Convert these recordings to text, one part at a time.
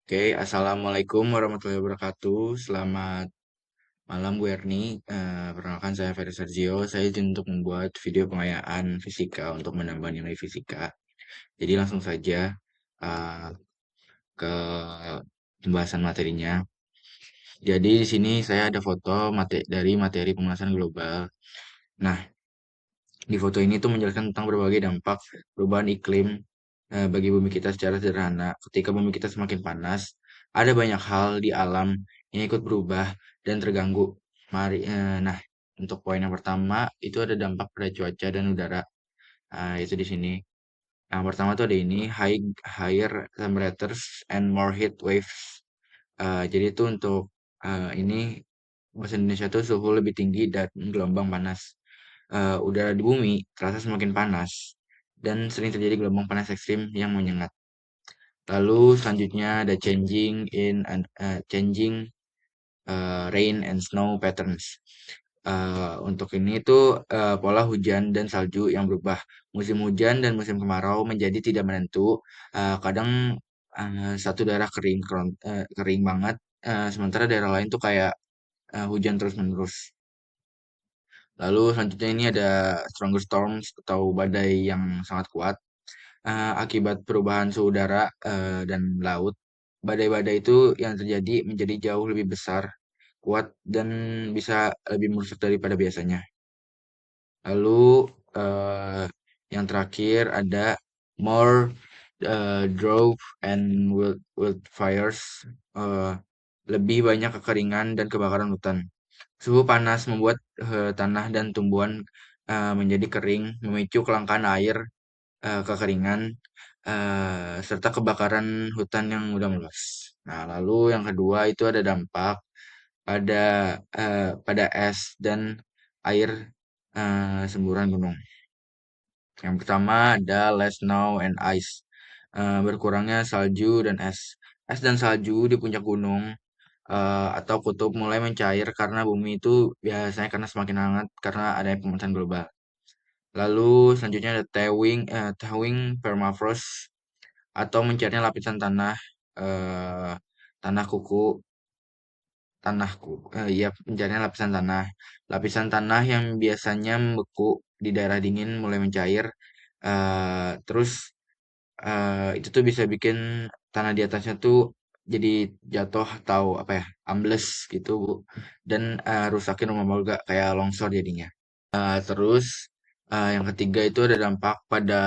Oke, Assalamualaikum warahmatullahi wabarakatuh. Selamat malam Bu Erni. Perkenalkan saya Ferry Sergio. Saya izin untuk membuat video pengayaan fisika untuk menambah nilai fisika. Jadi langsung saja uh, ke pembahasan materinya. Jadi di sini saya ada foto dari materi pemanasan global. Nah, di foto ini tuh menjelaskan tentang berbagai dampak perubahan iklim bagi bumi kita secara sederhana. Ketika bumi kita semakin panas, ada banyak hal di alam yang ikut berubah dan terganggu. Nah, untuk poin yang pertama itu ada dampak pada cuaca dan udara. Itu di sini. Yang pertama tuh ada ini higher temperatures and more heat waves. Jadi itu untuk ini bahasa Indonesia tuh suhu lebih tinggi dan gelombang panas. Udara di bumi terasa semakin panas dan sering terjadi gelombang panas ekstrim yang menyengat. Lalu selanjutnya ada changing rain and snow patterns. Untuk ini tuh pola hujan dan salju yang berubah. Musim hujan dan musim kemarau menjadi tidak menentu. Kadang satu daerah kering banget, sementara daerah lain tuh kayak hujan terus-menerus. Lalu selanjutnya ini ada stronger storms atau badai yang sangat kuat. Akibat perubahan suhu udara dan laut, badai-badai itu yang terjadi menjadi jauh lebih besar, kuat, dan bisa lebih merusak daripada biasanya. Lalu eh, yang terakhir ada more drought and wildfires, eh, lebih banyak kekeringan dan kebakaran hutan. Suhu panas membuat tanah dan tumbuhan menjadi kering, memicu kelangkaan air, kekeringan, serta kebakaran hutan yang mudah meluas. Nah, lalu yang kedua itu ada dampak pada pada es dan air semburan gunung. Yang pertama ada less snow and ice, berkurangnya salju dan es. Es dan salju di puncak gunung atau kutub mulai mencair karena bumi itu biasanya karena semakin hangat karena adanya pemanasan global. Lalu selanjutnya ada thawing permafrost atau mencairnya lapisan eh, tanah kuku ya pencarian lapisan tanah. Lapisan tanah yang biasanya membeku di daerah dingin mulai mencair. Terus itu tuh bisa bikin tanah di atasnya tuh jadi jatuh atau apa ya, ambles gitu, Bu. Dan rusakin rumah warga kayak longsor jadinya. Terus yang ketiga itu ada dampak pada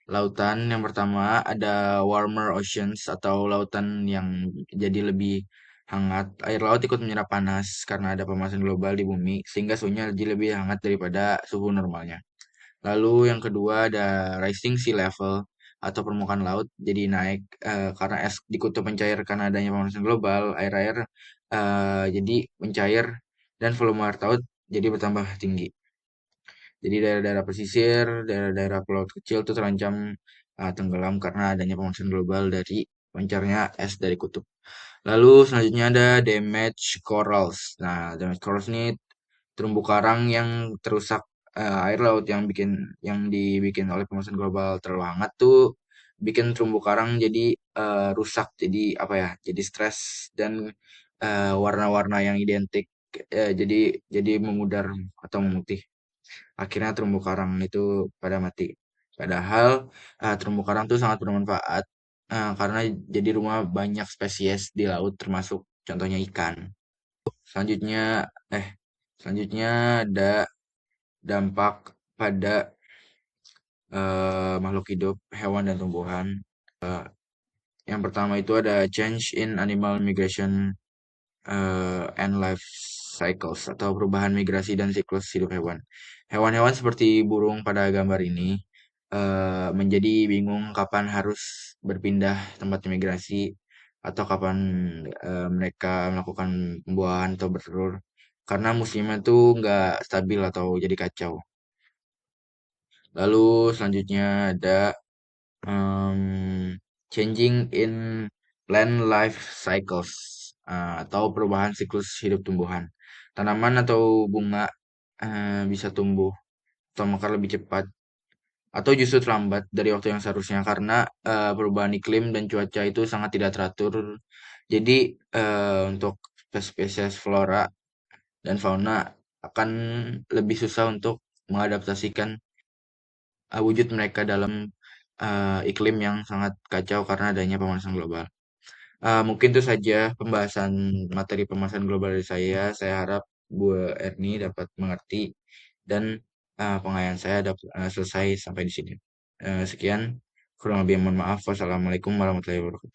lautan. Yang pertama ada warmer oceans atau lautan yang jadi lebih hangat. Air laut ikut menyerap panas karena ada pemanasan global di bumi sehingga suhunya jadi lebih hangat daripada suhu normalnya. Lalu yang kedua ada rising sea level atau permukaan laut jadi naik karena es di kutub mencair karena adanya pemanasan global, air-air jadi mencair dan volume air laut jadi bertambah tinggi. Jadi daerah-daerah pesisir, daerah-daerah pulau kecil itu terancam tenggelam karena adanya pemanasan global dari pancarnya es dari kutub. Lalu selanjutnya ada damage corals. Nah, damage corals ini terumbu karang yang terusak air laut yang dibikin oleh pemanasan global terlalu hangat tuh bikin terumbu karang jadi rusak. Jadi apa ya? Jadi stres dan warna-warna yang identik jadi memudar atau memutih. Akhirnya terumbu karang itu pada mati. Padahal terumbu karang itu sangat bermanfaat karena jadi rumah banyak spesies di laut termasuk contohnya ikan. Selanjutnya eh selanjutnya ada dampak pada makhluk hidup, hewan dan tumbuhan. Eh, yang pertama itu ada change in animal migration and life cycles atau perubahan migrasi dan siklus hidup hewan. Hewan-hewan seperti burung pada gambar ini menjadi bingung kapan harus berpindah tempat migrasi atau kapan mereka melakukan pembuahan atau bertelur karena musimnya tuh nggak stabil atau jadi kacau. Lalu selanjutnya ada changing in plant life cycles atau perubahan siklus hidup tumbuhan. Tanaman atau bunga bisa tumbuh atau mekar lebih cepat atau justru terlambat dari waktu yang seharusnya karena perubahan iklim dan cuaca itu sangat tidak teratur. Jadi untuk spesies flora dan fauna akan lebih susah untuk mengadaptasikan wujud mereka dalam iklim yang sangat kacau karena adanya pemanasan global. Mungkin itu saja pembahasan materi pemanasan global dari saya. Saya harap Bu Erni dapat mengerti dan pengayaan saya dapat selesai sampai di sini. Sekian, kurang lebih mohon maaf. Wassalamualaikum warahmatullahi wabarakatuh.